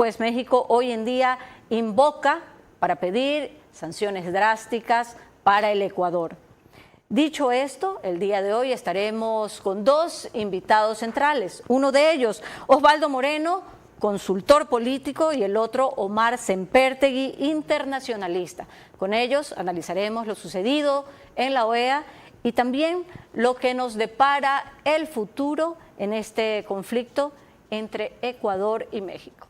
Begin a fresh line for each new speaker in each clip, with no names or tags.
Pues México hoy en día invoca para pedir sanciones drásticas para el Ecuador. Dicho esto, el día de hoy estaremos con dos invitados centrales. Uno de ellos, Osvaldo Moreno, consultor político, y el otro, Omar Sempertegui, internacionalista. Con ellos analizaremos lo sucedido en la OEA y también lo que nos depara el futuro en este conflicto entre Ecuador y México.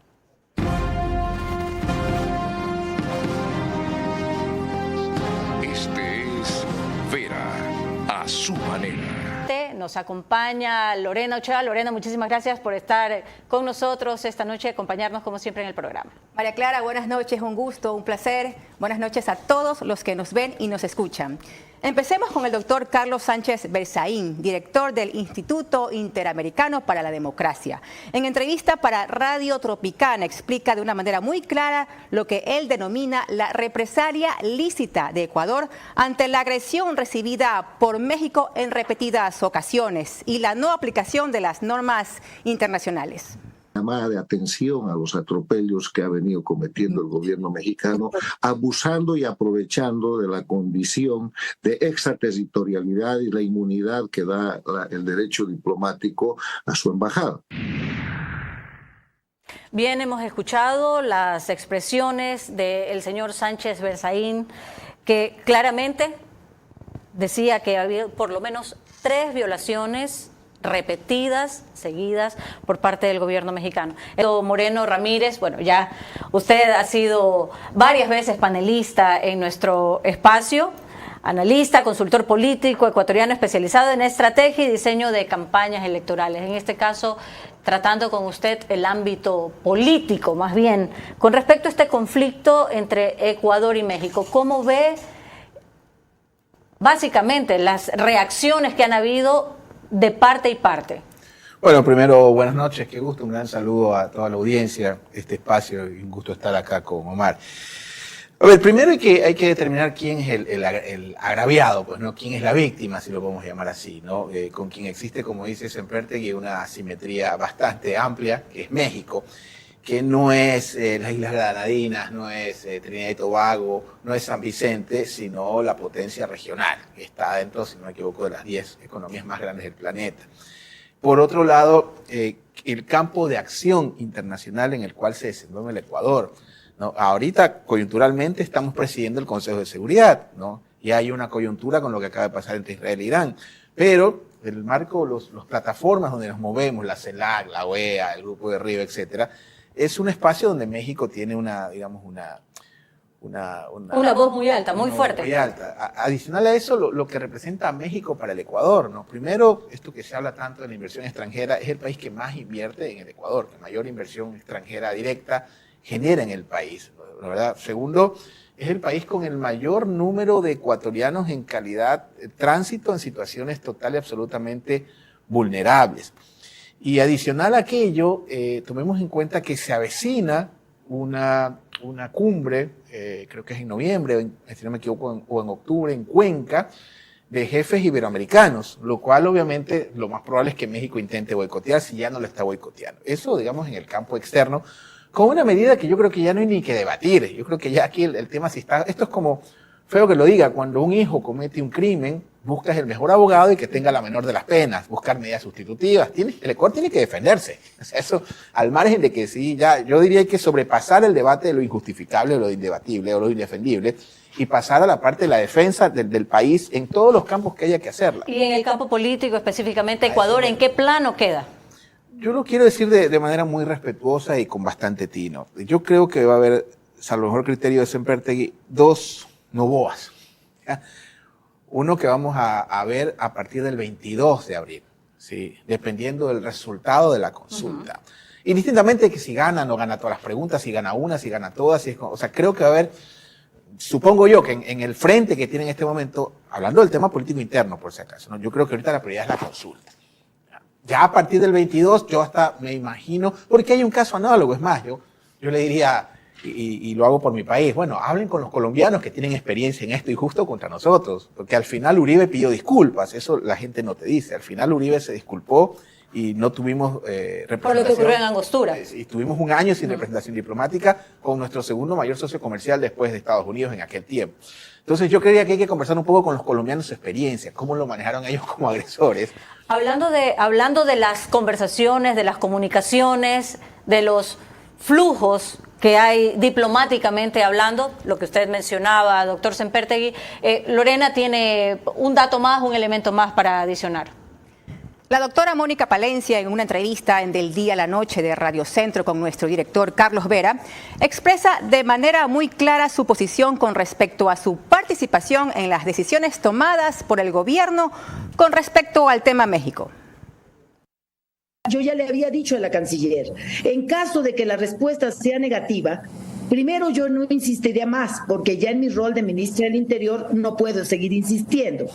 Este es Vera a su manera.
Nos acompaña Lorena Ochoa. Lorena, muchísimas gracias por estar con nosotros esta noche, acompañarnos como siempre en el programa.
María Clara, buenas noches, un gusto, un placer. Buenas noches a todos los que nos ven y nos escuchan. Empecemos con el doctor Carlos Sánchez Berzaín, director del Instituto Interamericano para la Democracia. En entrevista para Radio Tropicana explica de una manera muy clara lo que él denomina la represalia lícita de Ecuador ante la agresión recibida por México en repetidas ocasiones y la no aplicación de las normas internacionales.
Llamada de atención a los atropellos que ha venido cometiendo el gobierno mexicano, abusando y aprovechando de la condición de extraterritorialidad y la inmunidad que da el derecho diplomático a su embajada.
Bien, hemos escuchado las expresiones del señor Sánchez Berzaín, que claramente decía que había por lo menos 3 violaciones repetidas, seguidas por parte del gobierno mexicano. Moreno Ramírez, bueno, ya usted ha sido varias veces panelista en nuestro espacio, analista, consultor político ecuatoriano especializado en estrategia y diseño de campañas electorales. En este caso, tratando con usted el ámbito político, más bien, con respecto a este conflicto entre Ecuador y México, ¿cómo ve básicamente las reacciones que han habido de parte y parte?
Bueno, primero, buenas noches, qué gusto, un gran saludo a toda la audiencia de este espacio y un gusto estar acá con Omar. A ver, primero hay que determinar quién es el agraviado, pues, ¿no? Quién es la víctima, si lo podemos llamar así, ¿no? Con quien existe, como dice Sempertegui, una asimetría bastante amplia, que es México, que no es las Islas Granadinas, no es Trinidad y Tobago, no es San Vicente, sino la potencia regional, que está dentro, si no me equivoco, de las 10 economías más grandes del planeta. Por otro lado, el campo de acción internacional en el cual se desenvuelve el Ecuador, ¿no? Ahorita, coyunturalmente, estamos presidiendo el Consejo de Seguridad, ¿no? Y hay una coyuntura con lo que acaba de pasar entre Israel e Irán, pero el marco, las plataformas donde nos movemos, la CELAC, la OEA, el Grupo de Río, etcétera, es un espacio donde México tiene una
voz muy alta, muy fuerte.
Muy alta. Adicional a eso, lo que representa a México para el Ecuador, ¿no? Primero, esto que se habla tanto de la inversión extranjera, es el país que más invierte en el Ecuador, que mayor inversión extranjera directa genera en el país, ¿no? ¿Verdad? Segundo, es el país con el mayor número de ecuatorianos en calidad de tránsito en situaciones total y absolutamente vulnerables. Y adicional a aquello, tomemos en cuenta que se avecina una cumbre, creo que es en noviembre, si no me equivoco, o en octubre, en Cuenca, de jefes iberoamericanos, lo cual obviamente lo más probable es que México intente boicotear si ya no lo está boicoteando. Eso, digamos, en el campo externo, con una medida que yo creo que ya no hay ni que debatir. Yo creo que ya aquí el tema sí está, esto es como, feo que lo diga, cuando un hijo comete un crimen, buscas el mejor abogado y que tenga la menor de las penas, buscar medidas sustitutivas. El Ecuador tiene que defenderse. O sea, eso, al margen de que sí, ya, yo diría que sobrepasar el debate de lo injustificable, o lo indebatible, o lo indefendible, y pasar a la parte de la defensa del país en todos los campos que haya que hacerla.
Y en el campo político, específicamente Ecuador, ¿en qué plano queda?
Yo lo quiero decir de manera muy respetuosa y con bastante tino. Yo creo que va a haber, salvo el mejor criterio de Sempertegui, 2 Novoas. ¿Ya? Uno que vamos a ver a partir del 22 de abril, ¿sí? Dependiendo del resultado de la consulta. Indistintamente de que si gana, no gana todas las preguntas, si gana una, si gana todas. O sea, creo que va a haber, supongo yo, que en el frente que tiene en este momento, hablando del tema político interno, por si acaso, ¿no? Yo creo que ahorita la prioridad es la consulta. Ya a partir del 22, yo hasta me imagino, porque hay un caso análogo, es más, yo le diría, y lo hago por mi país, bueno, hablen con los colombianos que tienen experiencia en esto y justo contra nosotros, porque al final Uribe pidió disculpas, eso la gente no te dice, al final Uribe se disculpó y no tuvimos representación.
Por lo que ocurrió en Angostura.
Y tuvimos un año sin representación diplomática con nuestro segundo mayor socio comercial después de Estados Unidos en aquel tiempo. Entonces yo creía que hay que conversar un poco con los colombianos su experiencia, cómo lo manejaron ellos como agresores.
Hablando de las conversaciones, de las comunicaciones, de los flujos que hay diplomáticamente hablando, lo que usted mencionaba, doctor Sempertegui, Lorena tiene un dato más, un elemento más para adicionar.
La doctora Mónica Palencia, en una entrevista en Del Día a la Noche de Radio Centro con nuestro director Carlos Vera, expresa de manera muy clara su posición con respecto a su participación en las decisiones tomadas por el gobierno con respecto al tema México.
Yo ya le había dicho a la canciller, en caso de que la respuesta sea negativa, primero yo no insistiría más, porque ya en mi rol de ministra del Interior no puedo seguir insistiendo.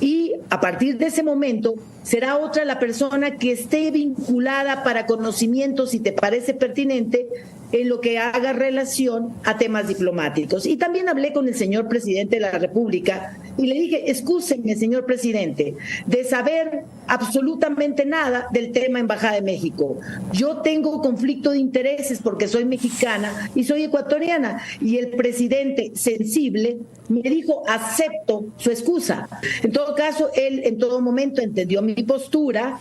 Y a partir de ese momento será otra la persona que esté vinculada para conocimiento, si te parece pertinente, en lo que haga relación a temas diplomáticos. Y también hablé con el señor presidente de la República y le dije, excúsenme, señor presidente, de saber absolutamente nada del tema Embajada de México. Yo tengo conflicto de intereses porque soy mexicana y soy ecuatoriana. Y el presidente sensible me dijo, acepto su excusa. En todo caso, él en todo momento entendió mi postura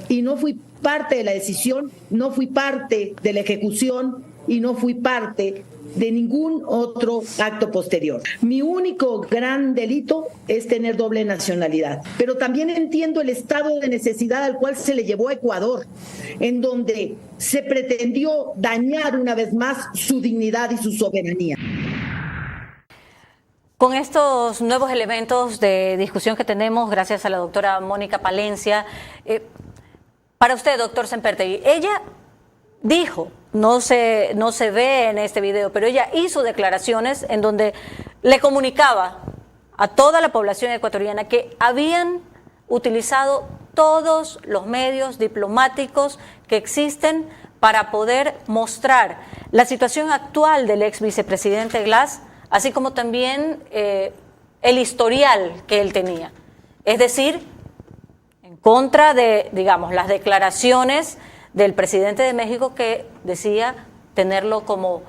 y no fui parte de la decisión, no fui parte de la ejecución y no fui parte de ningún otro acto posterior. Mi único gran delito es tener doble nacionalidad, pero también entiendo el estado de necesidad al cual se le llevó a Ecuador, en donde se pretendió dañar una vez más su dignidad y su soberanía.
Con estos nuevos elementos de discusión que tenemos, gracias a la doctora Mónica Palencia, para usted, doctor Sempertegui, ella dijo, no se ve en este video, pero ella hizo declaraciones en donde le comunicaba a toda la población ecuatoriana que habían utilizado todos los medios diplomáticos que existen para poder mostrar la situación actual del ex vicepresidente Glass, así como también el historial que él tenía. Es decir, en contra de, digamos, las declaraciones del presidente de México que decía tenerlo como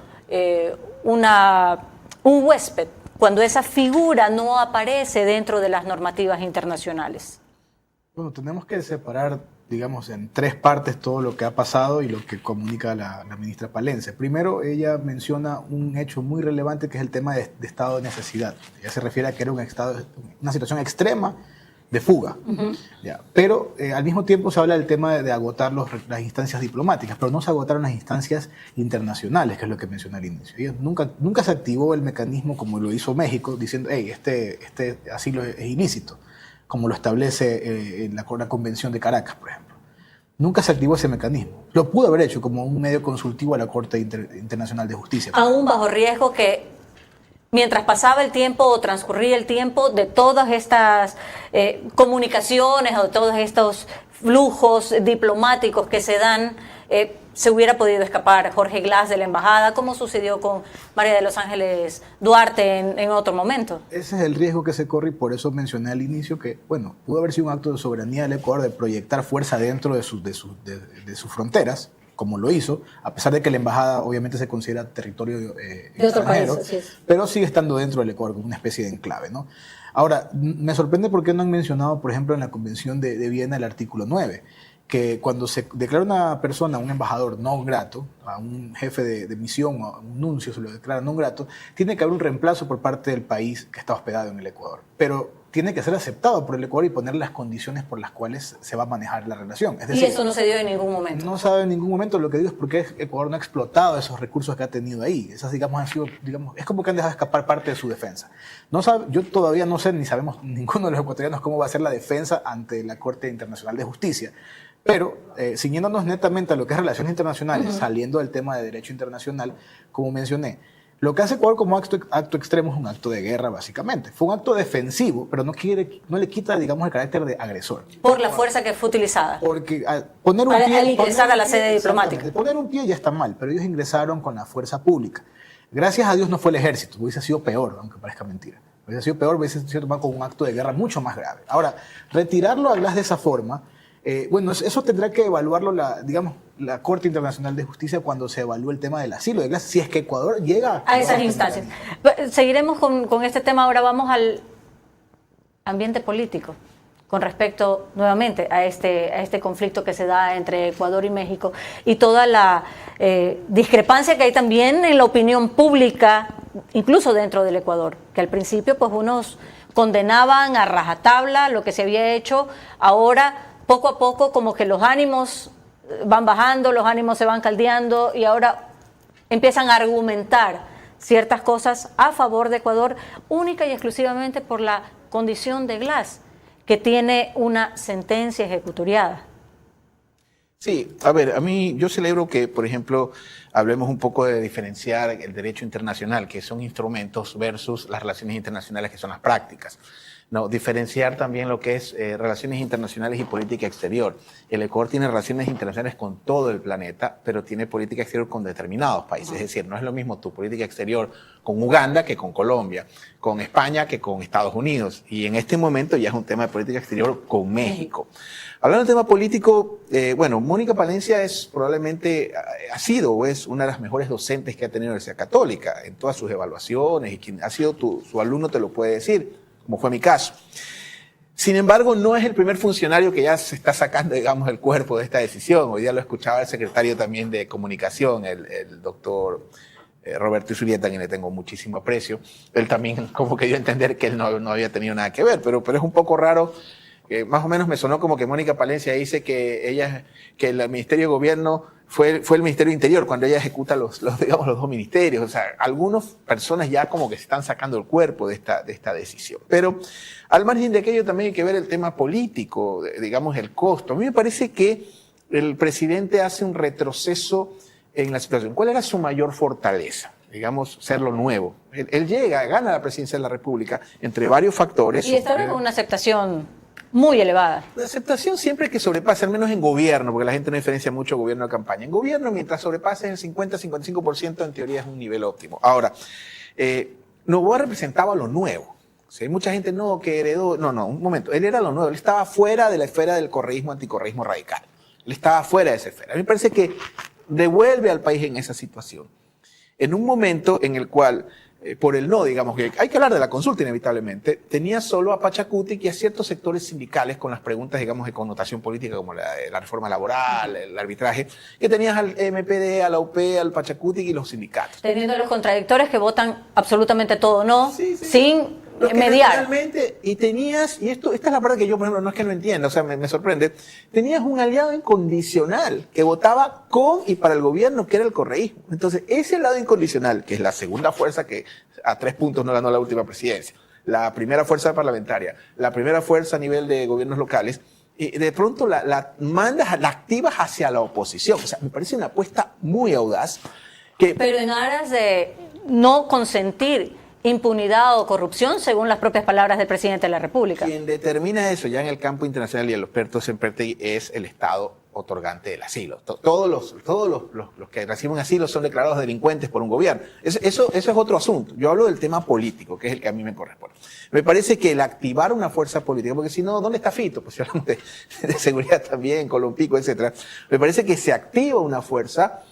un huésped, cuando esa figura no aparece dentro de las normativas internacionales.
Bueno, tenemos que separar, digamos, en tres partes todo lo que ha pasado y lo que comunica la ministra Palencia. Primero, ella menciona un hecho muy relevante que es el tema de estado de necesidad. Ella se refiere a que era una situación extrema de fuga. Ya. Pero al mismo tiempo se habla del tema de agotar las instancias diplomáticas, pero no se agotaron las instancias internacionales, que es lo que mencioné al inicio. Ellos nunca se activó el mecanismo como lo hizo México, diciendo, hey, este asilo es ilícito, como lo establece la Convención de Caracas, por ejemplo. Nunca se activó ese mecanismo. Lo pudo haber hecho como un medio consultivo a la Corte Internacional de Justicia.
Aún bajo riesgo que mientras pasaba el tiempo o transcurría el tiempo de todas estas comunicaciones o de todos estos flujos diplomáticos que se dan, se hubiera podido escapar Jorge Glass de la embajada, como sucedió con María de los Ángeles Duarte en otro momento.
Ese es el riesgo que se corre y por eso mencioné al inicio que, bueno, pudo haber sido un acto de soberanía del Ecuador de proyectar fuerza dentro de sus fronteras, como lo hizo, a pesar de que la embajada obviamente se considera territorio extranjero, pero sigue estando dentro del Ecuador como una especie de enclave, ¿no? Ahora, me sorprende por qué no han mencionado, por ejemplo, en la Convención de Viena el artículo 9, que cuando se declara una persona, un embajador no grato, a un jefe de misión o a un nuncio se lo declara no grato, tiene que haber un reemplazo por parte del país que está hospedado en el Ecuador. Pero tiene que ser aceptado por el Ecuador y poner las condiciones por las cuales se va a manejar la relación. Es decir,
y eso no se dio en ningún momento.
No se ha dado en ningún momento. Lo que digo es porque Ecuador no ha explotado esos recursos que ha tenido ahí. Esas, digamos, han sido, digamos, es como que han dejado escapar parte de su defensa. Yo todavía no sé, ni sabemos ninguno de los ecuatorianos cómo va a ser la defensa ante la Corte Internacional de Justicia. Pero, ciñéndonos netamente a lo que es relaciones internacionales, saliendo del tema de derecho internacional, como mencioné, lo que hace Ecuador como acto extremo es un acto de guerra, básicamente. Fue un acto defensivo, pero no le quita, digamos, el carácter de agresor.
Por la fuerza que fue utilizada.
Porque poner un pie...
Al ingresar a la sede diplomática.
Poner un pie ya está mal, pero ellos ingresaron con la fuerza pública. Gracias a Dios no fue el ejército, hubiese sido peor, aunque parezca mentira. Hubiese sido peor, hubiese sido tomado como un acto de guerra mucho más grave. Ahora, retirarlo a Glass de esa forma Bueno, eso tendrá que evaluarlo la Corte Internacional de Justicia cuando se evalúe el tema del asilo de Glass, si es que Ecuador llega
a esas instancias. Seguiremos con este tema, ahora vamos al ambiente político con respecto nuevamente a este conflicto que se da entre Ecuador y México y toda la discrepancia que hay también en la opinión pública, incluso dentro del Ecuador, que al principio pues unos condenaban a rajatabla lo que se había hecho, ahora poco a poco como que los ánimos van bajando, los ánimos se van caldeando y ahora empiezan a argumentar ciertas cosas a favor de Ecuador, única y exclusivamente por la condición de Glass, que tiene una sentencia ejecutoriada.
Sí, a ver, yo celebro que, por ejemplo, hablemos un poco de diferenciar el derecho internacional, que son instrumentos, versus las relaciones internacionales, que son las prácticas. No, diferenciar también lo que es relaciones internacionales y política exterior. El Ecuador tiene relaciones internacionales con todo el planeta, pero tiene política exterior con determinados países. Es decir, no es lo mismo tu política exterior con Uganda que con Colombia, con España que con Estados Unidos. Y en este momento ya es un tema de política exterior con México. Hablando del tema político, bueno, Mónica Palencia ha sido o es una de las mejores docentes que ha tenido la Universidad Católica en todas sus evaluaciones, y quien ha sido su alumno te lo puede decir, como fue mi caso. Sin embargo, no es el primer funcionario que ya se está sacando, digamos, el cuerpo de esta decisión. Hoy día lo escuchaba el secretario también de Comunicación, el doctor Roberto Isurieta, a quien le tengo muchísimo aprecio. Él también como que dio a entender que él no había tenido nada que ver, pero es un poco raro. Más o menos me sonó como que Mónica Palencia dice que el Ministerio de Gobierno fue el Ministerio de Interior cuando ella ejecuta los dos ministerios. O sea, algunas personas ya como que se están sacando el cuerpo de esta decisión. Pero al margen de aquello también hay que ver el tema político, digamos el costo. A mí me parece que el presidente hace un retroceso en la situación. ¿Cuál era su mayor fortaleza? Digamos, ser lo nuevo. Él gana la presidencia de la República entre varios factores.
Y está con una aceptación muy elevada.
La aceptación siempre que sobrepase, al menos en gobierno, porque la gente no diferencia mucho gobierno de campaña. En gobierno, mientras sobrepase el 50-55%, en teoría es un nivel óptimo. Ahora, Noboa representaba lo nuevo. O sea, hay mucha gente que heredó. No, un momento. Él era lo nuevo. Él estaba fuera de la esfera del correísmo, anticorreísmo radical. Él estaba fuera de esa esfera. A mí me parece que devuelve al país en esa situación. En un momento en el cual, por el no, digamos que hay que hablar de la consulta inevitablemente, tenía solo a Pachacutic y a ciertos sectores sindicales con las preguntas, digamos, de connotación política, como la reforma laboral, el arbitraje, que tenías al MPD, a la UP, al Pachacutic y los sindicatos.
Teniendo los contradictores que votan absolutamente todo no,
sí.
sin mediar.
Realmente, y esta es la parte que yo, por ejemplo, no es que no entienda, o sea, me sorprende, tenías un aliado incondicional que votaba con y para el gobierno, que era el correísmo. Entonces, ese lado incondicional, que es la segunda fuerza que a 3 puntos no ganó la última presidencia, la primera fuerza parlamentaria, la primera fuerza a nivel de gobiernos locales, y de pronto la activas hacia la oposición. O sea, me parece una apuesta muy audaz.
Pero en aras de no consentir impunidad o corrupción, según las propias palabras del presidente de la República.
Quien determina eso ya en el campo internacional y el experto Sempertegui es el Estado otorgante del asilo. Todos los que reciben asilo son declarados delincuentes por un gobierno. Eso es otro asunto. Yo hablo del tema político, que es el que a mí me corresponde. Me parece que el activar una fuerza política, porque si no, ¿dónde está Fito? Pues si hablamos de seguridad también, Colompico, etcétera. Me parece que se activa una fuerza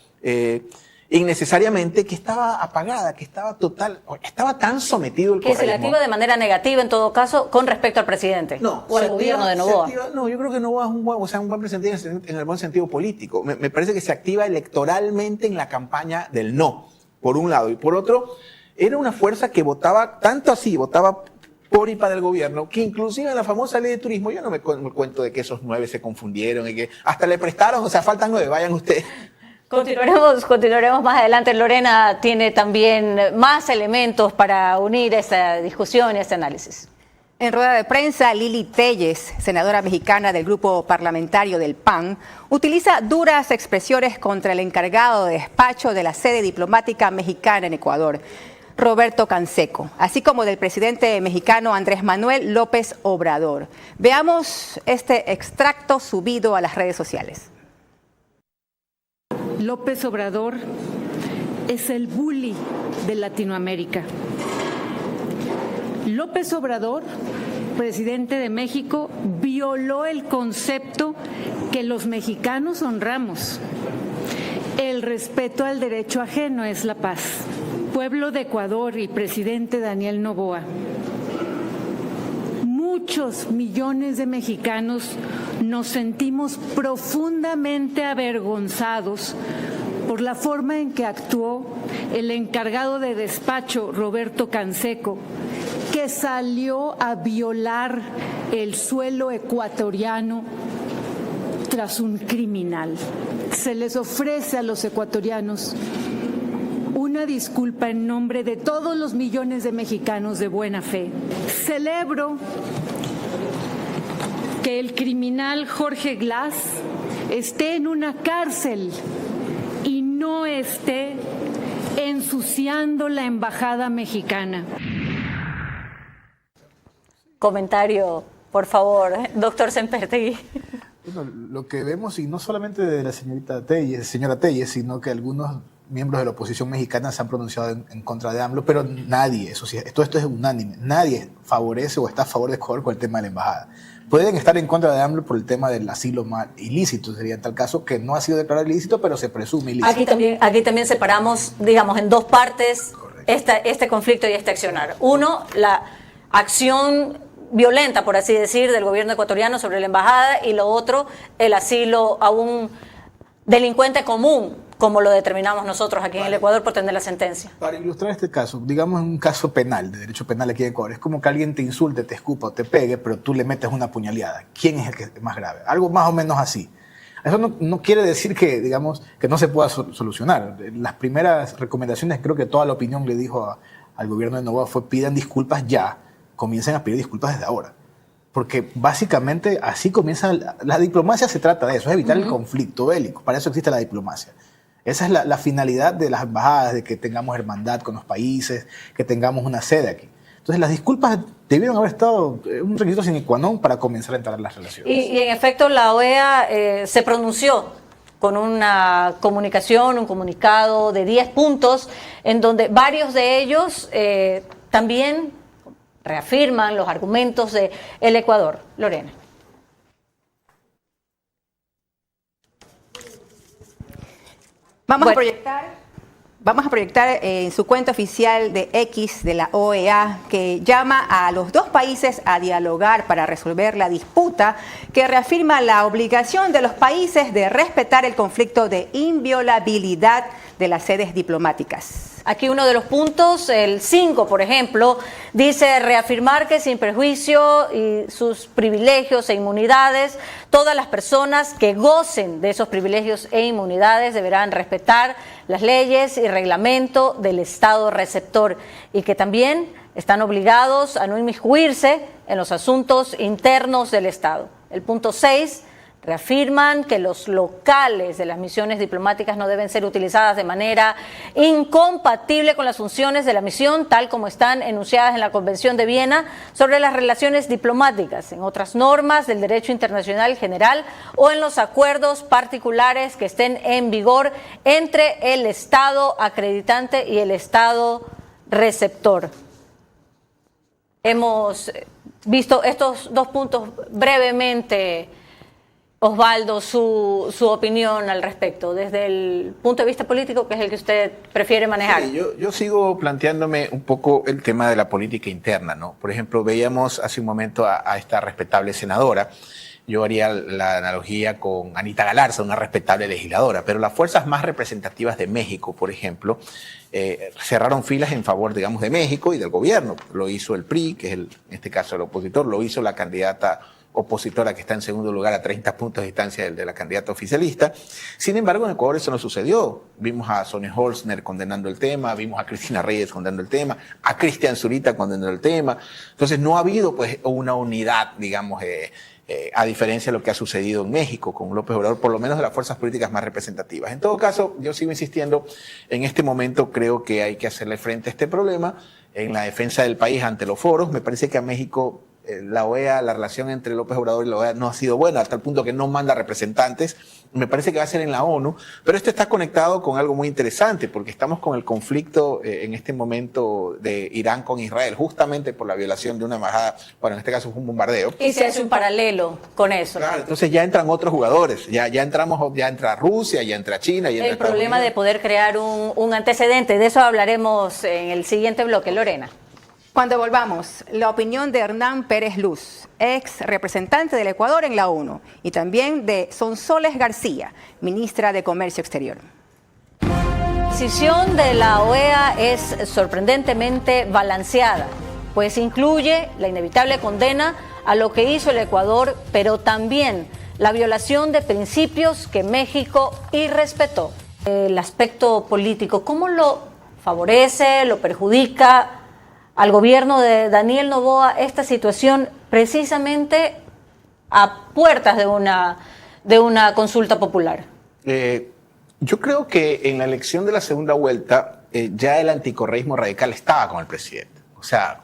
innecesariamente que estaba apagada, que estaba tan sometido el
correísmo. Que se le activa de manera negativa en todo caso con respecto al presidente o al gobierno de Noboa.
No, yo creo que Noboa es un buen presidente en el buen sentido político. Me parece que se activa electoralmente en la campaña del no, por un lado. Y por otro, era una fuerza que votaba, tanto así, votaba por y para el gobierno, que inclusive en la famosa ley de turismo, yo no me cuento de que esos 9 se confundieron y que hasta le prestaron, o sea, faltan 9, vayan ustedes.
Continuaremos más adelante. Lorena tiene también más elementos para unir esta discusión y este análisis.
En rueda de prensa, Lili Telles, senadora mexicana del grupo parlamentario del PAN, utiliza duras expresiones contra el encargado de despacho de la sede diplomática mexicana en Ecuador, Roberto Canseco, así como del presidente mexicano Andrés Manuel López Obrador. Veamos este extracto subido a las redes sociales.
López Obrador es el bully de Latinoamérica. López Obrador presidente de México violó el concepto que los mexicanos honramos. El respeto al derecho ajeno es la paz. Pueblo de Ecuador y presidente Daniel Noboa, muchos millones de mexicanos nos sentimos profundamente avergonzados por la forma en que actuó el encargado de despacho, Roberto Canseco, que salió a violar el suelo ecuatoriano tras un criminal. Se les ofrece a los ecuatorianos una disculpa en nombre de todos los millones de mexicanos de buena fe. Celebro que el criminal Jorge Glass esté en una cárcel y no esté ensuciando la embajada mexicana.
Comentario, por favor, doctor Sempertegui.
Bueno, lo que vemos, y no solamente de la señora Telles, sino que algunos miembros de la oposición mexicana se han pronunciado en contra de AMLO, pero nadie, eso sí, esto es unánime, nadie favorece o está a favor de Ecuador con el tema de la embajada. Pueden estar en contra de AMLO por el tema del asilo ilícito, sería en tal caso que no ha sido declarado ilícito, pero se presume ilícito.
Aquí también separamos, digamos, en dos partes este conflicto y este accionar. Uno, la acción violenta, por así decir, del gobierno ecuatoriano sobre la embajada, y lo otro, el asilo a un delincuente común, como lo determinamos nosotros aquí en el Ecuador por tener la sentencia.
Para ilustrar este caso, digamos un caso penal, de derecho penal aquí en Ecuador, es como que alguien te insulte, te escupa o te pegue, pero tú le metes una puñalada. ¿Quién es el que es más grave? Algo más o menos así. Eso no quiere decir que, digamos, que no se pueda solucionar. Las primeras recomendaciones, creo que toda la opinión le dijo al gobierno de Noboa fue: pidan disculpas ya, comiencen a pedir disculpas desde ahora. Porque básicamente así comienza, la diplomacia se trata de eso, es evitar el conflicto bélico, para eso existe la diplomacia. Esa es la finalidad de las embajadas, de que tengamos hermandad con los países, que tengamos una sede aquí. Entonces las disculpas debieron haber estado un requisito sine qua non para comenzar a entrar en las relaciones.
Y en efecto la OEA se pronunció con una comunicación, un comunicado de 10 puntos, en donde varios de ellos también reafirman los argumentos del Ecuador. Lorena.
Vamos a proyectar en su cuenta oficial de X de la OEA, que llama a los dos países a dialogar para resolver la disputa, que reafirma la obligación de los países de respetar el conflicto de inviolabilidad de las sedes diplomáticas.
Aquí uno de los puntos, el 5, por ejemplo, dice reafirmar que sin perjuicio y sus privilegios e inmunidades, todas las personas que gocen de esos privilegios e inmunidades deberán respetar las leyes y reglamento del Estado receptor, y que también están obligados a no inmiscuirse en los asuntos internos del Estado. El punto 6, reafirman que los locales de las misiones diplomáticas no deben ser utilizadas de manera incompatible con las funciones de la misión, tal como están enunciadas en la Convención de Viena sobre las relaciones diplomáticas, en otras normas del derecho internacional general o en los acuerdos particulares que estén en vigor entre el Estado acreditante y el Estado receptor. Hemos visto estos dos puntos brevemente. Osvaldo, su opinión al respecto, desde el punto de vista político, que es el que usted prefiere manejar.
Sí, yo sigo planteándome un poco el tema de la política interna, ¿no? Por ejemplo, veíamos hace un momento a esta respetable senadora. Yo haría la analogía con Anita Galarza, una respetable legisladora, pero las fuerzas más representativas de México, por ejemplo, cerraron filas en favor, digamos, de México y del gobierno. Lo hizo el PRI, que es en este caso el opositor, lo hizo la candidata opositora que está en segundo lugar a 30 puntos de distancia de la candidata oficialista. Sin embargo, en Ecuador eso no sucedió. Vimos a Sonia Holzner condenando el tema, vimos a Cristina Reyes condenando el tema, a Cristian Zurita condenando el tema. Entonces no ha habido pues una unidad, digamos, a diferencia de lo que ha sucedido en México con López Obrador, por lo menos de las fuerzas políticas más representativas. En todo caso, yo sigo insistiendo, en este momento creo que hay que hacerle frente a este problema en la defensa del país ante los foros. Me parece que a México la OEA, la relación entre López Obrador y la OEA no ha sido buena, hasta el punto que no manda representantes. Me parece que va a ser en la ONU, pero esto está conectado con algo muy interesante, porque estamos con el conflicto en este momento de Irán con Israel, justamente por la violación de una embajada, bueno, en este caso fue un bombardeo.
Y se hace un paralelo con eso.
Claro, entonces ya entran otros jugadores, ya entra Rusia, ya entra China, ya entra
El problema de poder crear un antecedente, de eso hablaremos en el siguiente bloque, Lorena.
Cuando volvamos, la opinión de Hernán Pérez Luz, ex representante del Ecuador en la ONU, y también de Sonsoles García, ministra de Comercio Exterior.
La decisión de la OEA es sorprendentemente balanceada, pues incluye la inevitable condena a lo que hizo el Ecuador, pero también la violación de principios que México irrespetó. El aspecto político, ¿cómo lo favorece, lo perjudica al gobierno de Daniel Noboa esta situación precisamente a puertas de una consulta popular?
Yo creo que en la elección de la segunda vuelta ya el anticorreísmo radical estaba con el presidente. O sea,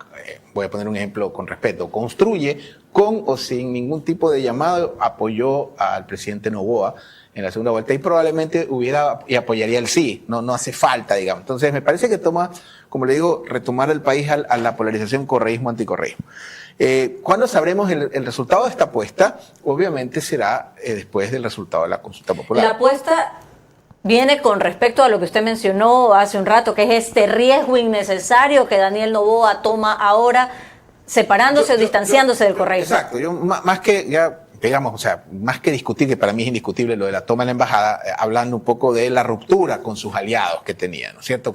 voy a poner un ejemplo con respeto, Construye con o sin ningún tipo de llamado apoyó al presidente Noboa en la segunda vuelta y probablemente apoyaría el sí, no hace falta, digamos. Entonces me parece que toma, como le digo, retomar el país a la polarización correísmo-anticorreísmo. ¿Cuándo sabremos el resultado de esta apuesta? Obviamente será después del resultado de la consulta popular.
La apuesta viene con respecto a lo que usted mencionó hace un rato, que es este riesgo innecesario que Daniel Noboa toma ahora, separándose o distanciándose del correísmo.
Exacto, yo más que ya digamos, o sea, más que discutir, que para mí es indiscutible lo de la toma de la embajada, hablando un poco de la ruptura con sus aliados que tenía, ¿no es cierto?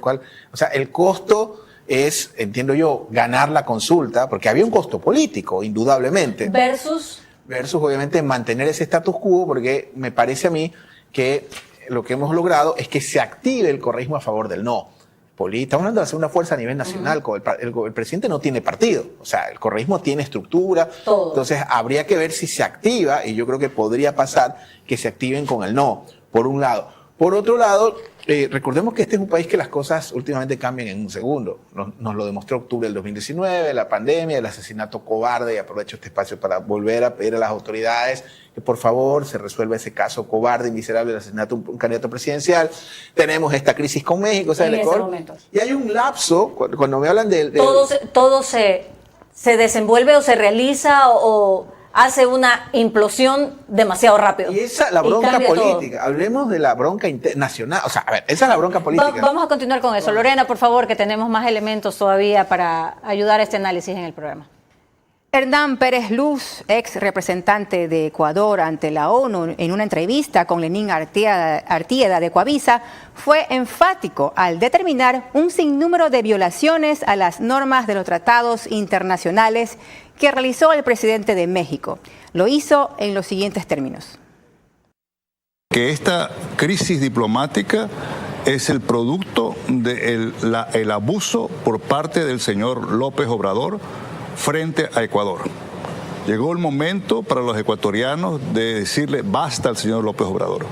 O sea, el costo es, entiendo yo, ganar la consulta, porque había un costo político, indudablemente.
Versus,
obviamente, mantener ese status quo, porque me parece a mí que lo que hemos logrado es que se active el correísmo a favor del no. Estamos hablando de hacer una fuerza a nivel nacional. El presidente no tiene partido, o sea, el correísmo tiene estructura.
Todo.
Entonces habría que ver si se activa, y yo creo que podría pasar que se activen con el no, por un lado. Por otro lado, recordemos que este es un país que las cosas últimamente cambian en un segundo. Nos lo demostró octubre del 2019, la pandemia, el asesinato cobarde, y aprovecho este espacio para volver a pedir a las autoridades que por favor se resuelva ese caso cobarde y miserable del asesinato de un candidato presidencial. Tenemos esta crisis con México, o sea,
en ese momento.
Y hay un lapso, cuando me hablan de
todo se desenvuelve o se realiza o hace una implosión demasiado rápido.
Y esa la bronca política. Todo. Hablemos de la bronca nacional. O sea, a ver, esa es la bronca política.
Vamos a continuar con eso. Lorena, por favor, que tenemos más elementos todavía para ayudar a este análisis en el programa.
Hernán Pérez Luz, ex representante de Ecuador ante la ONU, en una entrevista con Lenín Artieda de Coavisa, fue enfático al determinar un sinnúmero de violaciones a las normas de los tratados internacionales que realizó el presidente de México. Lo hizo en los siguientes términos.
Que esta crisis diplomática es el producto del abuso por parte del señor López Obrador frente a Ecuador. Llegó el momento para los ecuatorianos de decirle basta al señor López Obrador.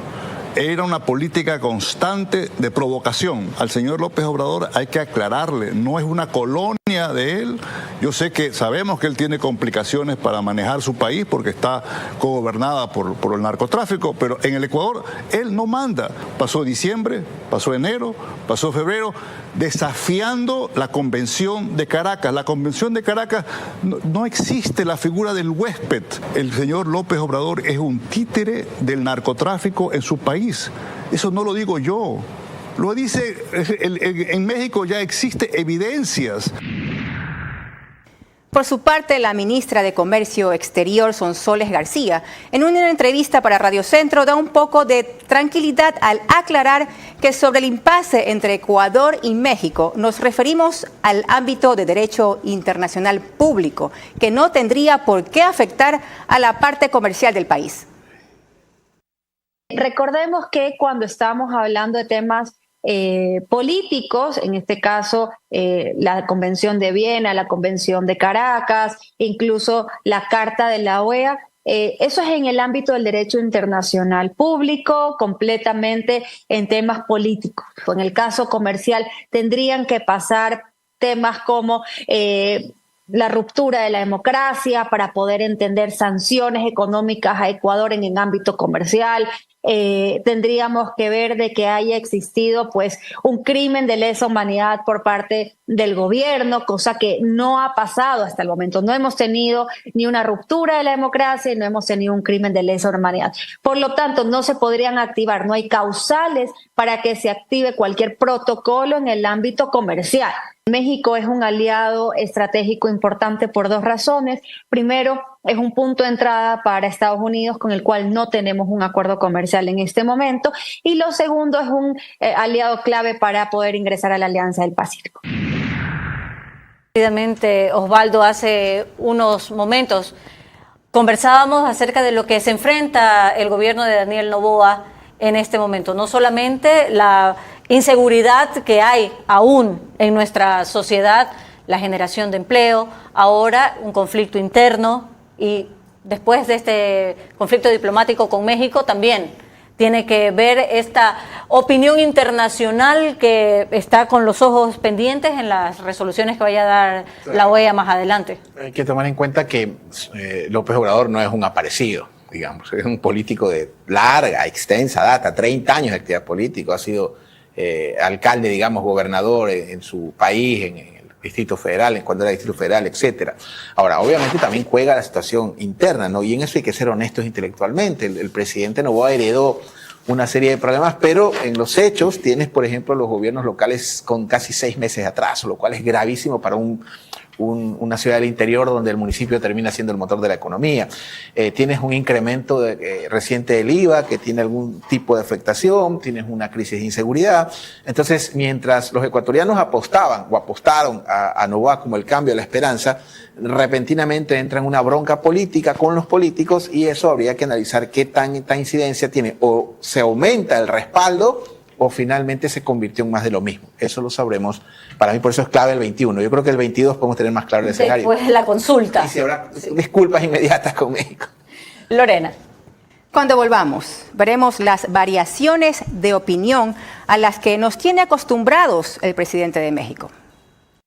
Era una política constante de provocación. Al señor López Obrador hay que aclararle, no es una colonia de él. Yo sé que sabemos que él tiene complicaciones para manejar su país porque está gobernada por el narcotráfico, pero en el Ecuador él no manda. Pasó diciembre, pasó enero, pasó febrero, desafiando la Convención de Caracas. La Convención de Caracas no existe la figura del huésped. El señor López Obrador es un títere del narcotráfico en su país. Eso no lo digo yo. Lo dice, en México ya existe evidencias.
Por su parte, la ministra de Comercio Exterior, Sonsoles García, en una entrevista para Radio Centro, da un poco de tranquilidad al aclarar que sobre el impasse entre Ecuador y México nos referimos al ámbito de derecho internacional público, que no tendría por qué afectar a la parte comercial del país.
Recordemos que cuando estamos hablando de temas políticos, en este caso la Convención de Viena, la Convención de Caracas, incluso la Carta de la OEA, eso es en el ámbito del derecho internacional público, completamente en temas políticos. En el caso comercial tendrían que pasar temas como la ruptura de la democracia, para poder entender sanciones económicas a Ecuador en el ámbito comercial. Tendríamos que ver de que haya existido pues un crimen de lesa humanidad por parte del gobierno, cosa que no ha pasado hasta el momento. No hemos tenido ni una ruptura de la democracia y no hemos tenido un crimen de lesa humanidad. Por lo tanto, no se podrían activar, no hay causales para que se active cualquier protocolo en el ámbito comercial. México es un aliado estratégico importante por dos razones. Primero, es un punto de entrada para Estados Unidos con el cual no tenemos un acuerdo comercial en este momento. Y lo segundo, es un aliado clave para poder ingresar a la Alianza del Pacífico.
Rápidamente, Osvaldo, hace unos momentos conversábamos acerca de lo que se enfrenta el gobierno de Daniel Noboa en este momento. No solamente la inseguridad que hay aún en nuestra sociedad, la generación de empleo, ahora un conflicto interno y después de este conflicto diplomático con México también tiene que ver esta opinión internacional que está con los ojos pendientes en las resoluciones que vaya a dar la OEA más adelante.
Hay que tomar en cuenta que López Obrador no es un aparecido, digamos, es un político de larga, extensa data, 30 años de actividad política, ha sido alcalde, digamos, gobernador en su país, en el Distrito Federal, cuando era Distrito Federal, etcétera. Ahora, obviamente también juega la situación interna, ¿no? Y en eso hay que ser honestos intelectualmente. El presidente Noboa heredó una serie de problemas, pero en los hechos tienes, por ejemplo, los gobiernos locales con casi 6 meses de atraso, lo cual es gravísimo para una ciudad del interior donde el municipio termina siendo el motor de la economía. Tienes un incremento reciente del IVA que tiene algún tipo de afectación, tienes una crisis de inseguridad. Entonces, mientras los ecuatorianos apostaron a Noboa como el cambio, la esperanza, repentinamente entra en una bronca política con los políticos y eso habría que analizar qué tanta incidencia tiene. O se aumenta el respaldo o finalmente se convirtió en más de lo mismo. Eso lo sabremos. Para mí por eso es clave el 21. Yo creo que el 22 podemos tener más claro el escenario.
Después de la consulta.
Y si habrá disculpas inmediatas con México.
Lorena.
Cuando volvamos, veremos las variaciones de opinión a las que nos tiene acostumbrados el presidente de México.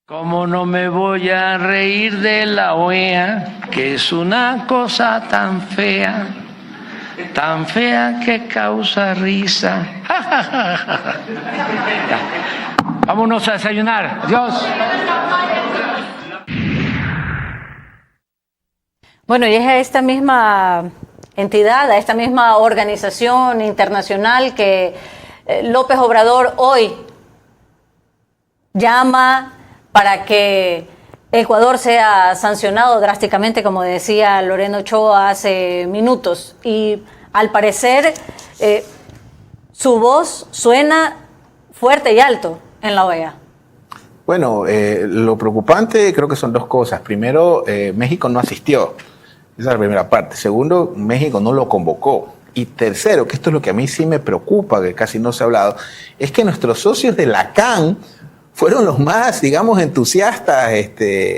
¿Cómo no me voy a reír de la OEA, que es una cosa tan fea que causa risa? Vámonos a desayunar. Adiós.
Bueno, y es a esta misma entidad, a esta misma organización internacional que López Obrador hoy llama para que Ecuador sea sancionado drásticamente, como decía Lorena Ochoa hace minutos. Y al parecer su voz suena fuerte y alto en la OEA.
Bueno, lo preocupante creo que son dos cosas. Primero, México no asistió. Esa es la primera parte. Segundo, México no lo convocó. Y tercero, que esto es lo que a mí sí me preocupa, que casi no se ha hablado, es que nuestros socios de la CAN fueron los más, digamos, entusiastas,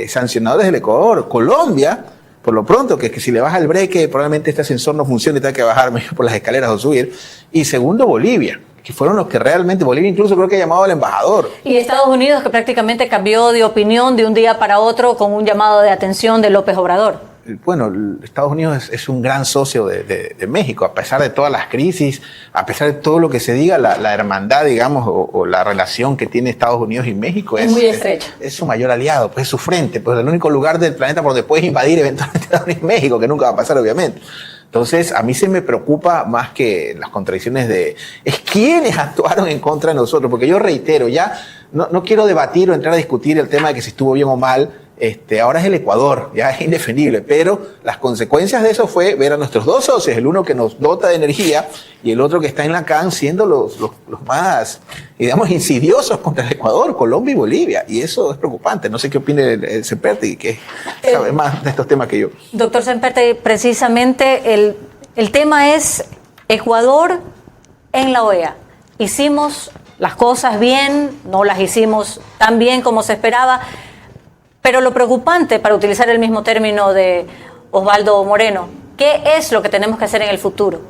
sancionadores del Ecuador. Colombia, por lo pronto, que si le baja el breque, probablemente este ascensor no funcione y tenga que bajar por las escaleras o subir. Y segundo, Bolivia, que fueron los que realmente, Bolivia incluso creo que ha llamado al embajador.
Y Estados Unidos, que prácticamente cambió de opinión de un día para otro con un llamado de atención de López Obrador.
Bueno, Estados Unidos es un gran socio de México, a pesar de todas las crisis, a pesar de todo lo que se diga, la hermandad, digamos, o la relación que tiene Estados Unidos y México
es muy estrecha.
Es su mayor aliado, pues es su frente, pues el único lugar del planeta por donde puedes invadir eventualmente es México, que nunca va a pasar, obviamente. Entonces, a mí se me preocupa más que las contradicciones es quiénes actuaron en contra de nosotros, porque yo reitero, ya no quiero debatir o entrar a discutir el tema de que si estuvo bien o mal. Ahora es el Ecuador, ya es indefendible, pero las consecuencias de eso fue ver a nuestros dos socios, el uno que nos dota de energía y el otro que está en la CAN siendo los más, digamos, insidiosos contra el Ecuador, Colombia y Bolivia, y eso es preocupante. No sé qué opina el Semperti, que sabe más de estos temas que yo.
Doctor Semperti, precisamente el tema es Ecuador en la OEA. Hicimos las cosas bien, no las hicimos tan bien como se esperaba. Pero lo preocupante, para utilizar el mismo término de Osvaldo Moreno, ¿qué es lo que tenemos que hacer en el futuro?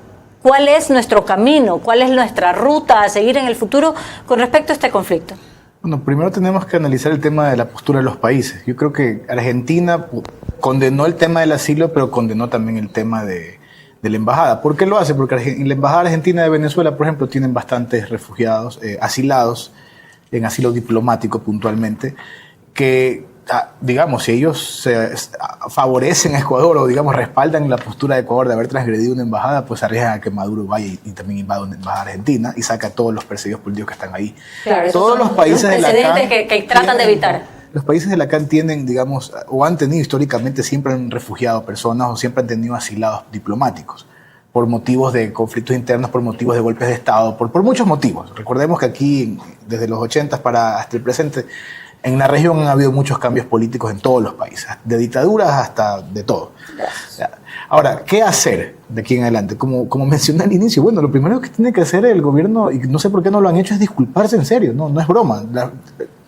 ¿Cuál es nuestro camino? ¿Cuál es nuestra ruta a seguir en el futuro con respecto a este conflicto?
Bueno, primero tenemos que analizar el tema de la postura de los países. Yo creo que Argentina condenó el tema del asilo, pero condenó también el tema de la embajada. ¿Por qué lo hace? Porque en la embajada argentina de Venezuela, por ejemplo, tienen bastantes refugiados, asilados, en asilo diplomático puntualmente, que, digamos, si ellos favorecen a Ecuador o, digamos, respaldan la postura de Ecuador de haber transgredido una embajada, pues arriesgan a que Maduro vaya y también invada una embajada argentina y saca a todos los perseguidos políticos que están ahí.
Claro,
todos los países de la CAN
que tratan de evitar.
Los países de la CAN tienen, digamos, o han tenido históricamente, siempre han refugiado personas o siempre han tenido asilados diplomáticos por motivos de conflictos internos, por motivos de golpes de Estado, por muchos motivos. Recordemos que aquí, desde los 80 hasta el presente, en la región han habido muchos cambios políticos en todos los países, de dictaduras hasta de todo. Ahora, ¿qué hacer de aquí en adelante? Como mencioné al inicio, bueno, lo primero que tiene que hacer el gobierno, y no sé por qué no lo han hecho, es disculparse en serio, no es broma.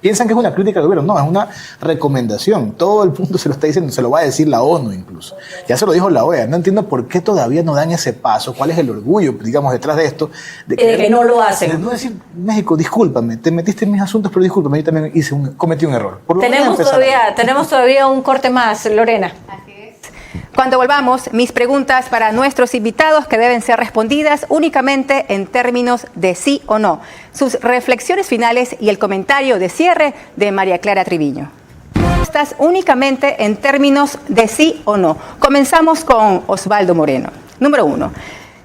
Piensan que es una crítica al gobierno, no, es una recomendación. Todo el mundo se lo está diciendo, se lo va a decir la ONU incluso. Ya se lo dijo la OEA, no entiendo por qué todavía no dan ese paso, cuál es el orgullo, digamos, detrás de esto. De
que no lo hacen.
De no decir, México, discúlpame, te metiste en mis asuntos, pero discúlpame, yo también cometí un error.
Tenemos todavía un corte más, Lorena.
Cuando volvamos, mis preguntas para nuestros invitados que deben ser respondidas únicamente en términos de sí o no. Sus reflexiones finales y el comentario de cierre de María Clara Triviño. Respuestas únicamente en términos de sí o no. Comenzamos con Osvaldo Moreno. Número 1.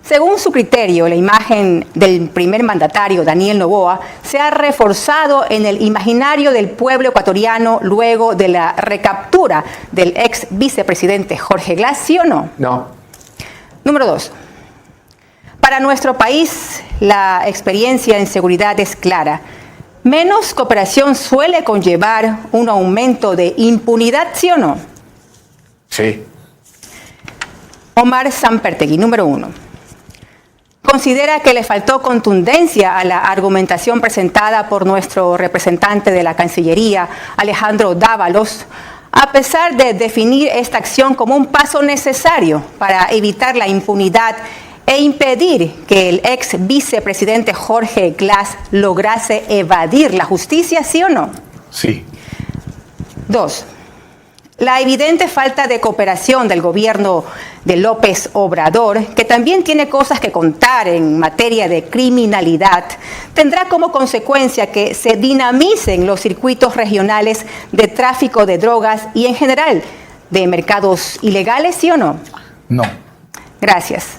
Según su criterio, la imagen del primer mandatario, Daniel Noboa, se ha reforzado en el imaginario del pueblo ecuatoriano luego de la recaptura del ex vicepresidente Jorge Glass, ¿sí o no?
No.
Número 2. Para nuestro país, la experiencia en seguridad es clara. Menos cooperación suele conllevar un aumento de impunidad, ¿sí o no?
Sí.
Omar Sampertegui, número 1. ¿Considera que le faltó contundencia a la argumentación presentada por nuestro representante de la Cancillería, Alejandro Dávalos, a pesar de definir esta acción como un paso necesario para evitar la impunidad e impedir que el ex vicepresidente Jorge Glass lograse evadir la justicia, sí o no?
Sí.
2. La evidente falta de cooperación del gobierno de López Obrador, que también tiene cosas que contar en materia de criminalidad, tendrá como consecuencia que se dinamicen los circuitos regionales de tráfico de drogas y en general de mercados ilegales, ¿sí o no?
No.
Gracias.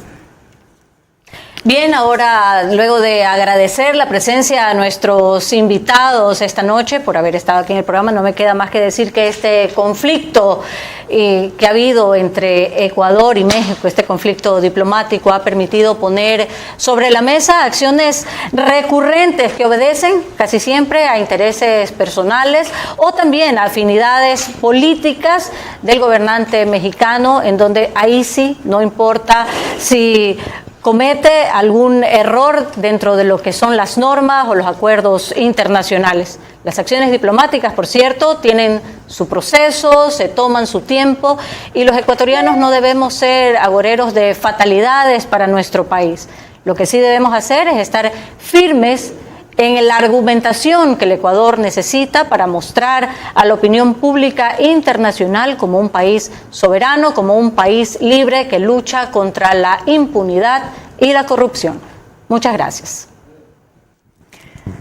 Bien, ahora luego de agradecer la presencia a nuestros invitados esta noche por haber estado aquí en el programa, no me queda más que decir que este conflicto que ha habido entre Ecuador y México, este conflicto diplomático, ha permitido poner sobre la mesa acciones recurrentes que obedecen casi siempre a intereses personales o también a afinidades políticas del gobernante mexicano, en donde ahí sí no importa si comete algún error dentro de lo que son las normas o los acuerdos internacionales. Las acciones diplomáticas, por cierto, tienen su proceso, se toman su tiempo y los ecuatorianos no debemos ser agoreros de fatalidades para nuestro país. Lo que sí debemos hacer es estar firmes en la argumentación que el Ecuador necesita para mostrar a la opinión pública internacional como un país soberano, como un país libre que lucha contra la impunidad y la corrupción. Muchas gracias.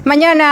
Mañana